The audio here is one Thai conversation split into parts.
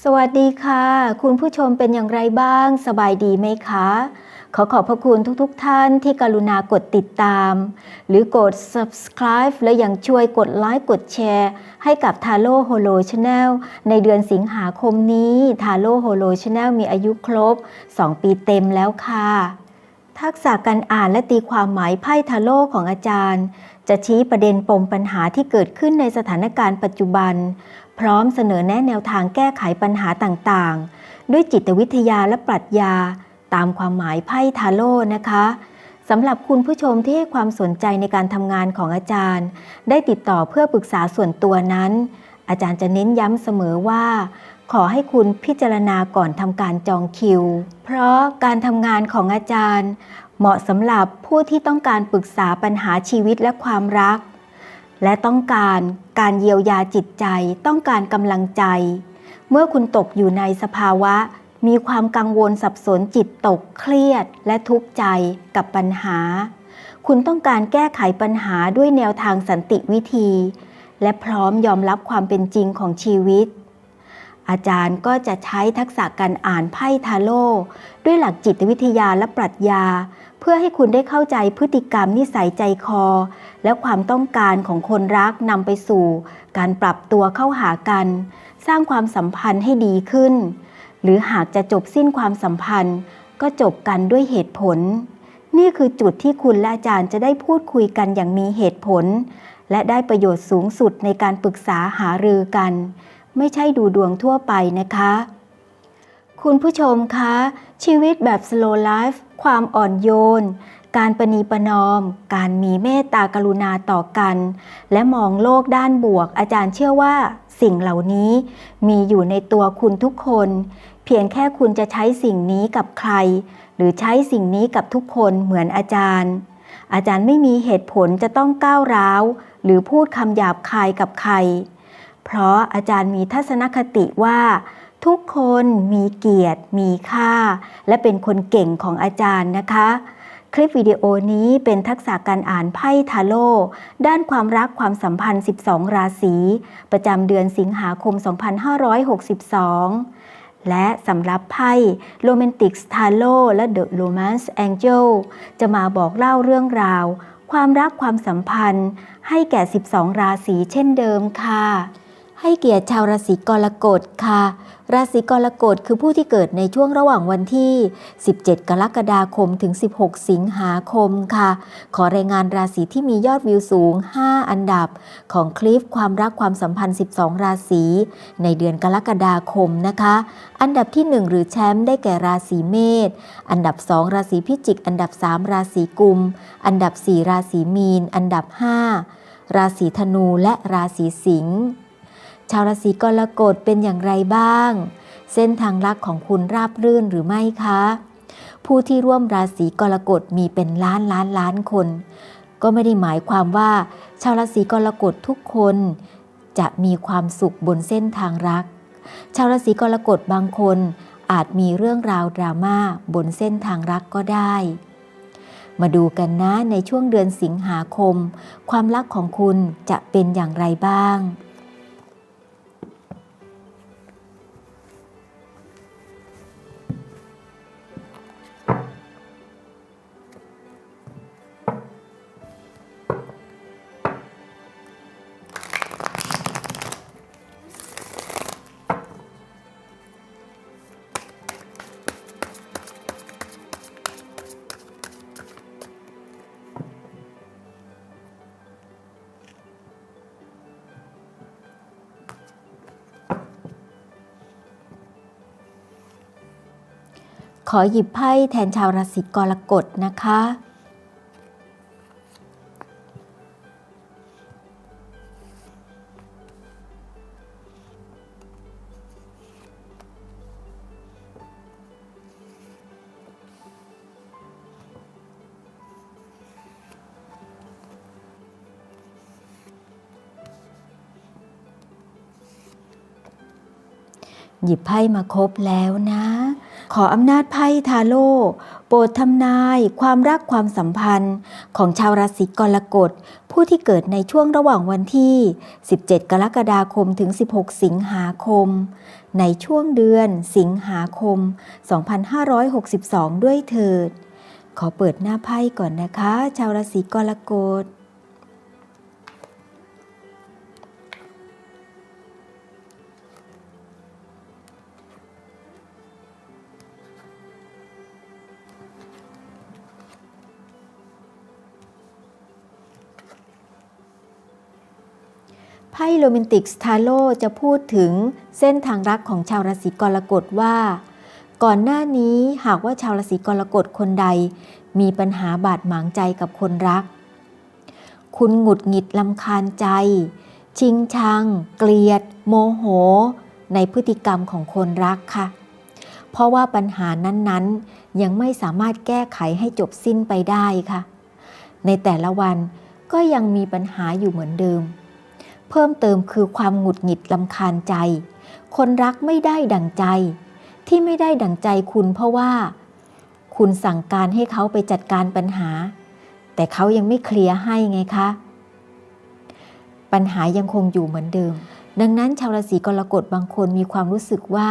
สวัสดีค่ะ คุณผู้ชมเป็นอย่างไรบ้างสบายดีไหมคะ ขอบพระคุณทุกท่านที่กรุณากดติดตามหรือกด subscribe และยังช่วยกดไลค์กดแชร์ให้กับ Taro Holo Channel ในเดือนสิงหาคมนี้ Taro Holo Channel มีอายุครบ 2 ปีเต็มแล้วค่ะทักษะการอ่านและตีความหมายไพ่ทาโร่ของอาจารย์จะชี้ประเด็นปมปัญหาที่เกิดขึ้นในสถานการณ์ปัจจุบันพร้อมเสนอแนะแนวทางแก้ไขปัญหาต่างๆด้วยจิตวิทยาและปรัชญาตามความหมายไพ่ทาโร่นะคะสำหรับคุณผู้ชมที่ให้ความสนใจในการทำงานของอาจารย์ได้ติดต่อเพื่อปรึกษาส่วนตัวนั้นอาจารย์จะเน้นย้ำเสมอว่าขอให้คุณพิจารณาก่อนทำการจองคิวเพราะการทำงานของอาจารย์เหมาะสำหรับผู้ที่ต้องการปรึกษาปัญหาชีวิตและความรักและต้องการเยียวยาจิตใจต้องการกำลังใจเมื่อคุณตกอยู่ในสภาวะมีความกังวลสับสนจิตตกเครียดและทุกข์ใจกับปัญหาคุณต้องการแก้ไขปัญหาด้วยแนวทางสันติวิธีและพร้อมยอมรับความเป็นจริงของชีวิตอาจารย์ก็จะใช้ทักษะการอ่านไพ่ทาโร่ด้วยหลักจิตวิทยาและปรัชญาเพื่อให้คุณได้เข้าใจพฤติกรรมนิสัยใจคอและความต้องการของคนรักนำไปสู่การปรับตัวเข้าหากันสร้างความสัมพันธ์ให้ดีขึ้นหรือหากจะจบสิ้นความสัมพันธ์ก็จบกันด้วยเหตุผลนี่คือจุดที่คุณและอาจารย์จะได้พูดคุยกันอย่างมีเหตุผลและได้ประโยชน์สูงสุดในการปรึกษาหารือกันไม่ใช่ดูดวงทั่วไปนะคะคุณผู้ชมคะชีวิตแบบ slow life ความอ่อนโยนการประนีประนอมการมีเมตตากรุณาต่อกันและมองโลกด้านบวกอาจารย์เชื่อว่าสิ่งเหล่านี้มีอยู่ในตัวคุณทุกคนเพียงแค่คุณจะใช้สิ่งนี้กับใครหรือใช้สิ่งนี้กับทุกคนเหมือนอาจารย์ไม่มีเหตุผลจะต้องก้าวร้าวหรือพูดคำหยาบคายกับใครเพราะอาจารย์มีทัศนคติว่าทุกคนมีเกียรติมีค่าและเป็นคนเก่งของอาจารย์นะคะคลิปวิดีโอนี้เป็นทักษะการอ่านไพ่ทาโร่ด้านความรักความสัมพันธ์12ราศีประจำเดือนสิงหาคม2562และสำหรับไพ่ Romantic Tarot และ The Romance Angel จะมาบอกเล่าเรื่องราวความรักความสัมพันธ์ให้แก่12ราศีเช่นเดิมค่ะให้เกียรติชาวราศีกรกฎค่ะราศีกรกฎคือผู้ที่เกิดในช่วงระหว่างวันที่17กรกฎาคมถึง16สิงหาคมค่ะขอรายงานราศีที่มียอดวิวสูง5อันดับของคลิปความรักความสัมพันธ์12ราศีในเดือนกรกฎาคมนะคะอันดับที่1หรือแชมป์ได้แก่ราศีเมษอันดับ2ราศีพิจิกอันดับ3ราศีกุมอันดับ4ราศีมีนอันดับ5ราศีธนูและราศีสิงห์ชาวราศีกรกฎเป็นอย่างไรบ้างเส้นทางรักของคุณราบรื่นหรือไม่คะผู้ที่ร่วมราศีกรกฎมีเป็นล้านคนก็ไม่ได้หมายความว่าชาวราศีกรกฎทุกคนจะมีความสุขบนเส้นทางรักชาวราศีกรกฎบางคนอาจมีเรื่องราวดราม่าบนเส้นทางรักก็ได้มาดูกันนะในช่วงเดือนสิงหาคมความรักของคุณจะเป็นอย่างไรบ้างขอหยิบไพ่แทนชาวราศีกรกฎนะคะหยิบไพ่มาครบแล้วนะขออำนาจไพ่ทาโร่ โปรดทำนายความรักความสัมพันธ์ของชาวราศีกรกฎผู้ที่เกิดในช่วงระหว่างวันที่17 กรกฎาคมถึง16 สิงหาคมในช่วงเดือนสิงหาคม 2562 ด้วยเถิดขอเปิดหน้าไพ่ก่อนนะคะชาวราศีกรกฎไพ่โรแมนติกสทาโร่จะพูดถึงเส้นทางรักของชาวราศีกรกฎว่าก่อนหน้านี้หากว่าชาวราศีกรกฎคนใดมีปัญหาบาดหมางใจกับคนรักคุณหงุดหงิดรำคาญใจชิงชังเกลียดโมโหในพฤติกรรมของคนรักค่ะเพราะว่าปัญหานั้นๆยังไม่สามารถแก้ไขให้จบสิ้นไปได้ค่ะในแต่ละวันก็ยังมีปัญหาอยู่เหมือนเดิมเพิ่มเติมคือความหงุดหงิดรำคาญใจคนรักไม่ได้ดั่งใจที่ไม่ได้ดั่งใจคุณเพราะว่าคุณสั่งการให้เขาไปจัดการปัญหาแต่เขายังไม่เคลียร์ให้ไงคะปัญหายังคงอยู่เหมือนเดิมดังนั้นชาวราศีกรกฎบางคนมีความรู้สึกว่า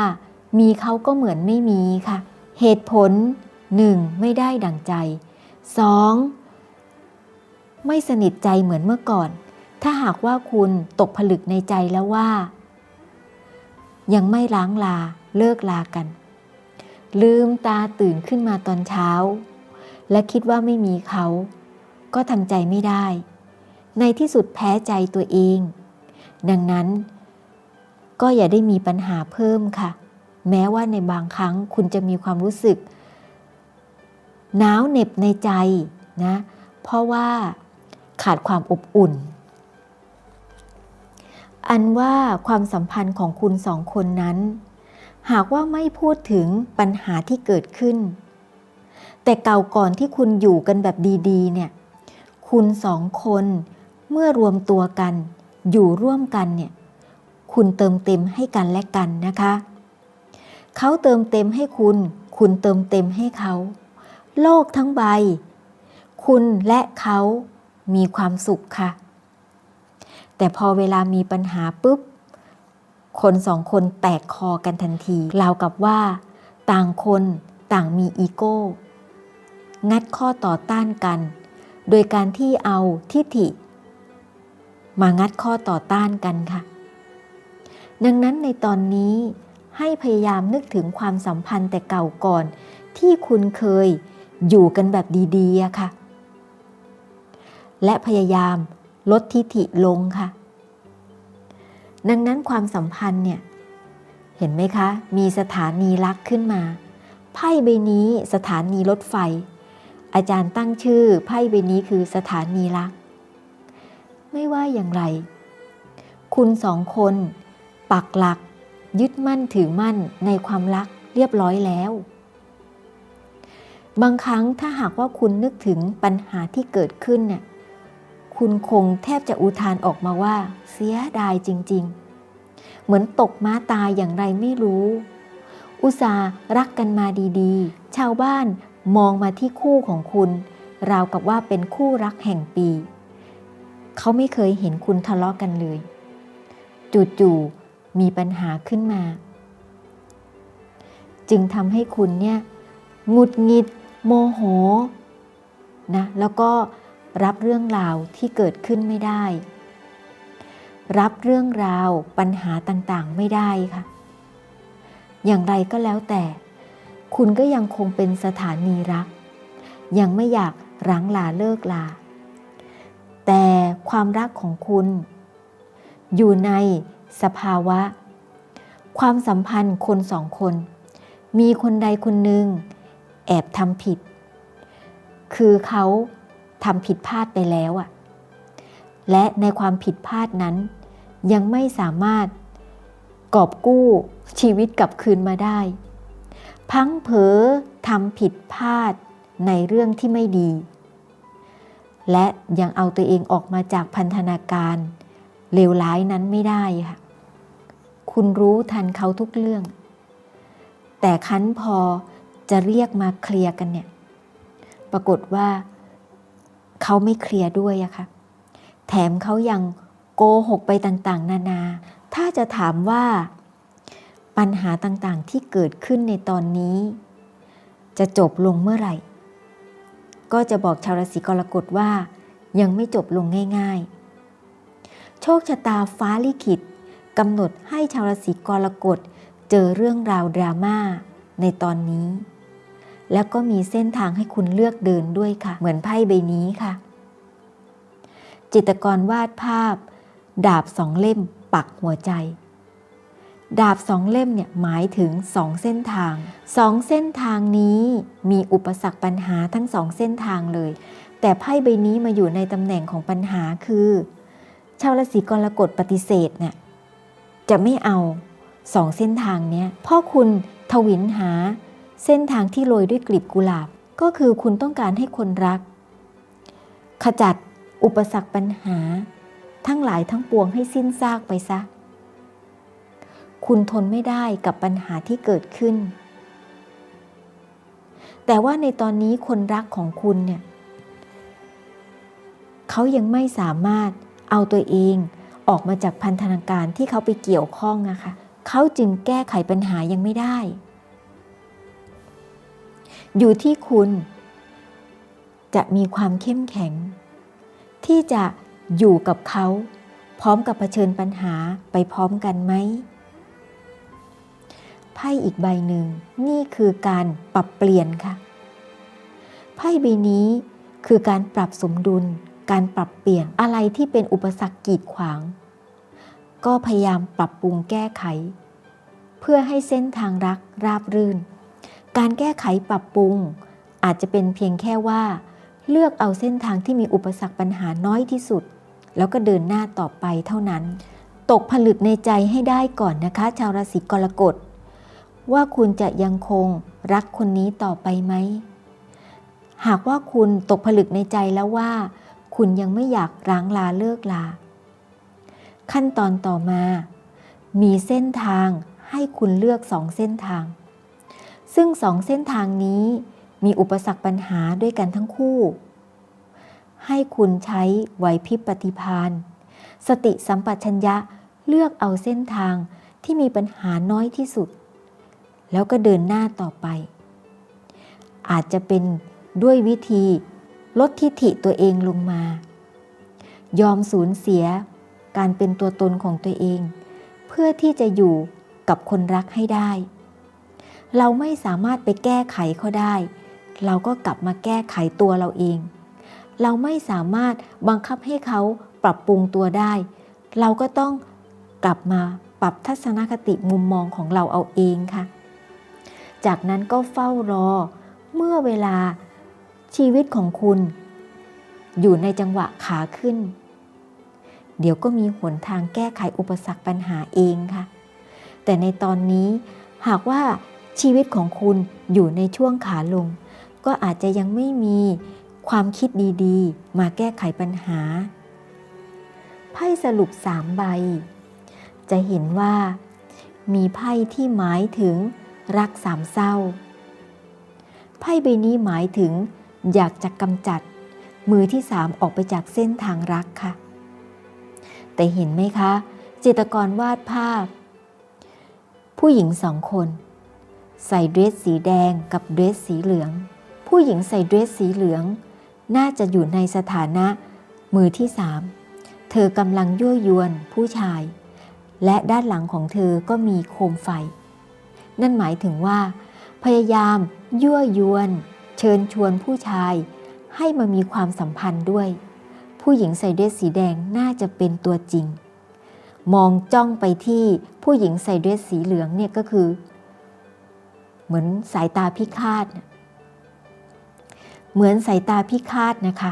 มีเขาก็เหมือนไม่มีค่ะเหตุผล 1. ไม่ได้ดั่งใจ 2. ไม่สนิทใจเหมือนเมื่อก่อนถ้าหากว่าคุณตกผลึกในใจแล้วว่ายังไม่ล้างลาเลิกลากันลืมตาตื่นขึ้นมาตอนเช้าและคิดว่าไม่มีเขาก็ทำใจไม่ได้ในที่สุดแพ้ใจตัวเองดังนั้นก็อย่าได้มีปัญหาเพิ่มค่ะแม้ว่าในบางครั้งคุณจะมีความรู้สึกหนาวเหน็บในใจนะเพราะว่าขาดความอบอุ่นอันว่าความสัมพันธ์ของคุณสองคนนั้นหากว่าไม่พูดถึงปัญหาที่เกิดขึ้นแต่เก่าก่อนที่คุณอยู่กันแบบดีๆเนี่ยคุณสองคนเมื่อรวมตัวกันอยู่ร่วมกันเนี่ยคุณเติมเต็มให้กันและกันนะคะเขาเติมเต็มให้คุณคุณเติมเต็มให้เขาโลกทั้งใบคุณและเขามีความสุขค่ะแต่พอเวลามีปัญหาปุ๊บคนสองคนแตกคอกันทันทีราวกับว่าต่างคนต่างมีอีโก้งัดข้อต่อต้านกันโดยการที่เอาทิฐิมางัดข้อต่อต้านกันค่ะดังนั้นในตอนนี้ให้พยายามนึกถึงความสัมพันธ์แต่เก่าก่อนที่คุณเคยอยู่กันแบบดีๆอะค่ะและพยายามลดทิฐิลงค่ะดังนั้นความสัมพันธ์เนี่ยเห็นไหมคะมีสถานีรักขึ้นมาไพ่ใบนี้สถานีรถไฟอาจารย์ตั้งชื่อไพ่ใบนี้คือสถานีรักไม่ว่าอย่างไรคุณสองคนปักหลักยึดมั่นถือมั่นในความรักเรียบร้อยแล้วบางครั้งถ้าหากว่าคุณนึกถึงปัญหาที่เกิดขึ้นเนี่ยคุณคงแทบจะอุทานออกมาว่าเสียดายจริงๆเหมือนตกม้าตายอย่างไรไม่รู้อุตส่าห์รักกันมาดีๆชาวบ้านมองมาที่คู่ของคุณราวกับว่าเป็นคู่รักแห่งปีเขาไม่เคยเห็นคุณทะเลาะกันเลยจู่ๆมีปัญหาขึ้นมาจึงทำให้คุณเนี่ยหงุดหงิดโมโหนะแล้วก็รับเรื่องราวที่เกิดขึ้นไม่ได้รับเรื่องราวปัญหาต่างๆไม่ได้ค่ะอย่างไรก็แล้วแต่คุณก็ยังคงเป็นสถานีรักยังไม่อยากรั้งลาเลิกลาแต่ความรักของคุณอยู่ในสภาวะความสัมพันธ์คนสองคนมีคนใดคนหนึ่งแอบทำผิดคือเขาทำผิดพลาดไปแล้วอะและในความผิดพลาดนั้นยังไม่สามารถกอบกู้ชีวิตกลับคืนมาได้พลั้งเผลอทำผิดพลาดในเรื่องที่ไม่ดีและยังเอาตัวเองออกมาจากพันธนาการเลวร้ายนั้นไม่ได้ค่ะคุณรู้ทันเขาทุกเรื่องแต่คันพอจะเรียกมาเคลียร์กันเนี่ย ปรากฏว่าเขาไม่เคลียร์ด้วยอะค่ะแถมเขายังโกหกไปต่างๆนานาถ้าจะถามว่าปัญหาต่างๆที่เกิดขึ้นในตอนนี้จะจบลงเมื่อไหร่ก็จะบอกชาวราศีกรกฎว่ายังไม่จบลงง่ายๆโชคชะตาฟ้าลิขิตกำหนดให้ชาวราศีกรกฎเจอเรื่องราวดราม่าในตอนนี้แล้วก็มีเส้นทางให้คุณเลือกเดินด้วยค่ะเหมือนไพ่ใบนี้ค่ะจิตรกรวาดภาพดาบสองเล่มปักหัวใจดาบสองเล่มเนี่ยหมายถึง2เส้นทาง2เส้นทางนี้มีอุปสรรคปัญหาทั้ง2เส้นทางเลยแต่ไพ่ใบนี้มาอยู่ในตำแหน่งของปัญหาคือชาวราศีกรกฎปฏิเสธเนี่ยจะไม่เอา2เส้นทางเนี้ยเพราะคุณทวินหาเส้นทางที่โรยด้วยกลีบกุหลาบก็คือคุณต้องการให้คนรักขจัดอุปสรรคปัญหาทั้งหลายทั้งปวงให้สิ้นซากไปซะคุณทนไม่ได้กับปัญหาที่เกิดขึ้นแต่ว่าในตอนนี้คนรักของคุณเนี่ยเขายังไม่สามารถเอาตัวเองออกมาจากพันธนาการที่เขาไปเกี่ยวข้องนะคะเขาจึงแก้ไขปัญหายังไม่ได้อยู่ที่คุณจะมีความเข้มแข็งที่จะอยู่กับเขาพร้อมกับเผชิญปัญหาไปพร้อมกันไหมไพ่อีกใบหนึ่งนี่คือการปรับเปลี่ยนค่ะไพ่ใบนี้คือการปรับสมดุลการปรับเปลี่ยนอะไรที่เป็นอุปสรรคกีดขวางก็พยายามปรับปรุงแก้ไขเพื่อให้เส้นทางรักราบรื่นการแก้ไขปรับปรุงอาจจะเป็นเพียงแค่ว่าเลือกเอาเส้นทางที่มีอุปสรรคปัญหาน้อยที่สุดแล้วก็เดินหน้าต่อไปเท่านั้นตกผลึกในใจให้ได้ก่อนนะคะชาวราศีกรกฎว่าคุณจะยังคงรักคนนี้ต่อไปไหมหากว่าคุณตกผลึกในใจแล้วว่าคุณยังไม่อยากร้างลาเลิกลาขั้นตอนต่อมามีเส้นทางให้คุณเลือก2เส้นทางซึ่ง2เส้นทางนี้มีอุปสรรคปัญหาด้วยกันทั้งคู่ให้คุณใช้ไหวพริบปฏิภาณสติสัมปชัญญะเลือกเอาเส้นทางที่มีปัญหาน้อยที่สุดแล้วก็เดินหน้าต่อไปอาจจะเป็นด้วยวิธีลดทิฐิตัวเองลงมายอมสูญเสียการเป็นตัวตนของตัวเองเพื่อที่จะอยู่กับคนรักให้ได้เราไม่สามารถไปแก้ไขเขาได้เราก็กลับมาแก้ไขตัวเราเองเราไม่สามารถบังคับให้เขาปรับปรุงตัวได้เราก็ต้องกลับมาปรับทัศนคติมุมมองของเราเอาเองค่ะจากนั้นก็เฝ้ารอเมื่อเวลาชีวิตของคุณอยู่ในจังหวะขาขึ้นเดี๋ยวก็มีหนทางแก้ไขอุปสรรคปัญหาเองค่ะแต่ในตอนนี้หากว่าชีวิตของคุณอยู่ในช่วงขาลงก็อาจจะยังไม่มีความคิดดีๆมาแก้ไขปัญหาไพ่สรุป3ใบจะเห็นว่ามีไพ่ที่หมายถึงรักสามเศร้าไพ่ใบนี้หมายถึงอยากจะกำจัดมือที่3ออกไปจากเส้นทางรักค่ะแต่เห็นไหมคะจิตรกรวาดภาพผู้หญิง2คนใส่เดรสสีแดงกับเดรสสีเหลืองผู้หญิงใส่เดรสสีเหลืองน่าจะอยู่ในสถานะมือที่3เธอกำลังยั่วยวนผู้ชายและด้านหลังของเธอก็มีโคมไฟนั่นหมายถึงว่าพยายามยั่วยวนเชิญชวนผู้ชายให้มามีความสัมพันธ์ด้วยผู้หญิงใส่เดรสสีแดงน่าจะเป็นตัวจริงมองจ้องไปที่ผู้หญิงใส่เดรสสีเหลืองเนี่ยก็คือเหมือนสายตาพิฆาตเหมือนสายตาพิฆาตนะคะ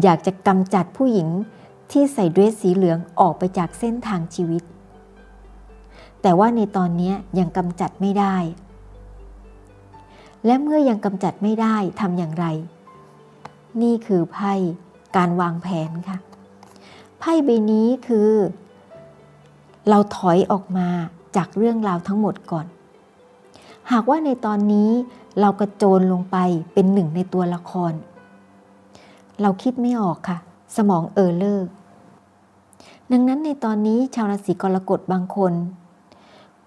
อยากจะกำจัดผู้หญิงที่ใส่เดรสสีเหลืองออกไปจากเส้นทางชีวิตแต่ว่าในตอนนี้ยังกำจัดไม่ได้และเมื่อยังกำจัดไม่ได้ทำอย่างไรนี่คือไพ่การวางแผนค่ะไพ่ใบนี้คือเราถอยออกมาจากเรื่องราวทั้งหมดก่อนหากว่าในตอนนี้ เรากระโจนลงไปเป็นหนึ่งในตัวละครเราคิดไม่ออกค่ะสมองเออเลอร์ดังนั้นในตอนนี้ชาวราศีกรกฎบางคน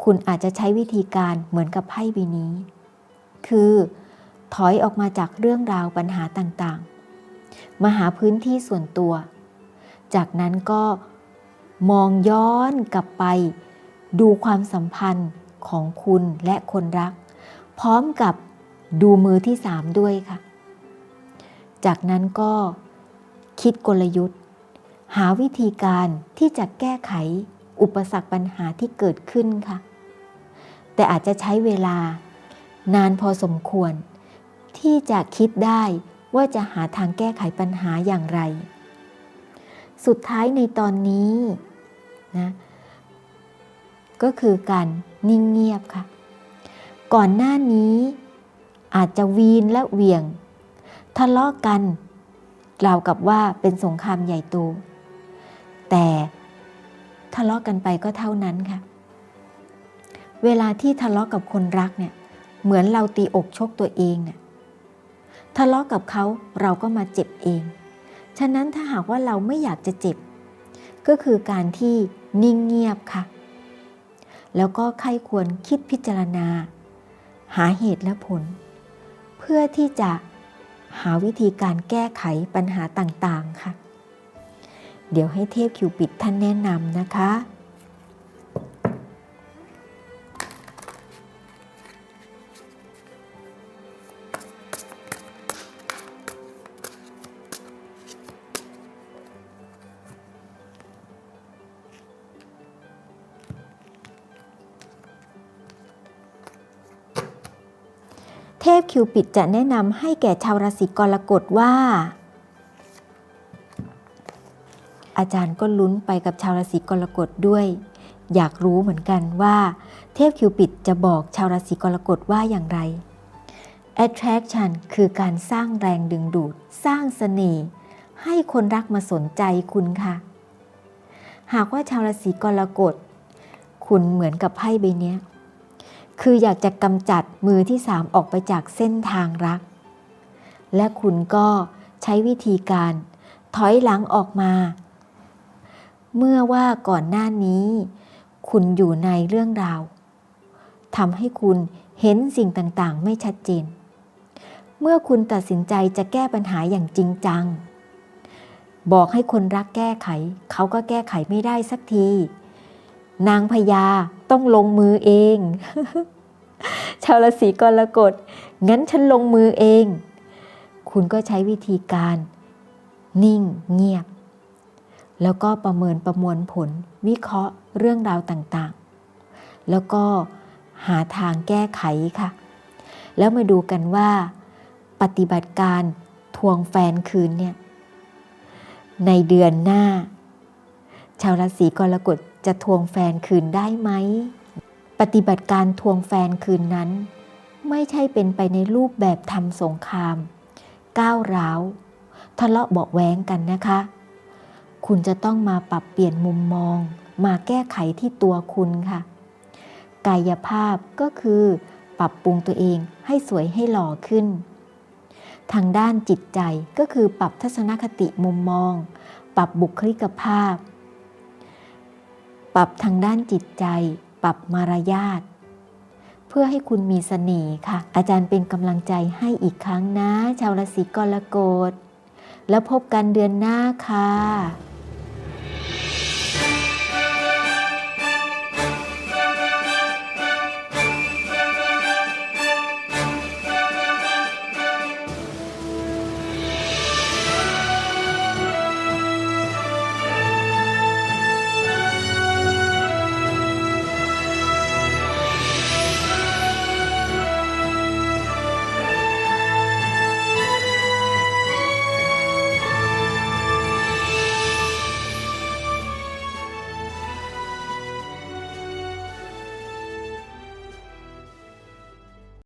คุณอาจจะใช้วิธีการเหมือนกับไพ่ใบนี้คือถอยออกมาจากเรื่องราวปัญหาต่างๆมาหาพื้นที่ส่วนตัวจากนั้นก็มองย้อนกลับไปดูความสัมพันธ์ของคุณและคนรักพร้อมกับดูมือที่3ด้วยค่ะจากนั้นก็คิดกลยุทธ์หาวิธีการที่จะแก้ไขอุปสรรคปัญหาที่เกิดขึ้นค่ะแต่อาจจะใช้เวลานานพอสมควรที่จะคิดได้ว่าจะหาทางแก้ไขปัญหาอย่างไรสุดท้ายในตอนนี้นะก็คือการนิ่งเงียบค่ะก่อนหน้านี้อาจจะวีนและเหวี่ยงทะเลาะกันกล่าวกับว่าเป็นสงครามใหญ่โตแต่ทะเลาะกันไปก็เท่านั้นค่ะเวลาที่ทะเลาะกับคนรักเนี่ยเหมือนเราตีอกชกตัวเองเนี่ยทะเลาะกับเขาเราก็มาเจ็บเองฉะนั้นถ้าหากว่าเราไม่อยากจะเจ็บก็คือการที่นิ่งเงียบค่ะแล้วก็ใคร่ควรคิดพิจารณาหาเหตุและผลเพื่อที่จะหาวิธีการแก้ไขปัญหาต่างๆค่ะเดี๋ยวให้เทพคิวปิดท่านแนะนำนะคะเทพคิวปิดจะแนะนำให้แก่ชาวราศีกรกฎว่าอาจารย์ก็ลุ้นไปกับชาวราศีกรกฎด้วยอยากรู้เหมือนกันว่าเทพคิวปิดจะบอกชาวราศีกรกฎว่าอย่างไร Attraction คือการสร้างแรงดึงดูดสร้างเสน่ห์ให้คนรักมาสนใจคุณค่ะหากว่าชาวราศีกรกฎคุณเหมือนกับไพ่ใบนี้คืออยากจะกำจัดมือที่3ออกไปจากเส้นทางรักและคุณก็ใช้วิธีการถอยหลังออกมาเมื่อว่าก่อนหน้านี้คุณอยู่ในเรื่องราวทำให้คุณเห็นสิ่งต่างๆไม่ชัดเจนเมื่อคุณตัดสินใจจะแก้ปัญหาอย่างจริงจังบอกให้คนรักแก้ไขเขาก็แก้ไขไม่ได้สักทีนางพญาต้องลงมือเอง ชาวราศีกรกฎงั้นฉันลงมือเองคุณก็ใช้วิธีการนิ่งเงียบแล้วก็ประเมินประมวลผลวิเคราะห์เรื่องราวต่างๆแล้วก็หาทางแก้ไขค่ะแล้วมาดูกันว่าปฏิบัติการทวงแฟนคืนเนี่ยในเดือนหน้าชาวราศีกรกฎจะทวงแฟนคืนได้ไหมปฏิบัติการทวงแฟนคืนนั้นไม่ใช่เป็นไปในรูปแบบทำสงครามก้าวร้าวทะเลาะเบาะแว้งกันนะคะคุณจะต้องมาปรับเปลี่ยนมุมมองมาแก้ไขที่ตัวคุณค่ะกายภาพก็คือปรับปรุงตัวเองให้สวยให้หล่อขึ้นทางด้านจิตใจก็คือปรับทัศนคติมุมมองปรับบุคลิกภาพปรับทางด้านจิตใจปรับมารยาทเพื่อให้คุณมีเสน่ห์ค่ะอาจารย์เป็นกำลังใจให้อีกครั้งนะชาวราศีกรกฎแล้วพบกันเดือนหน้าค่ะ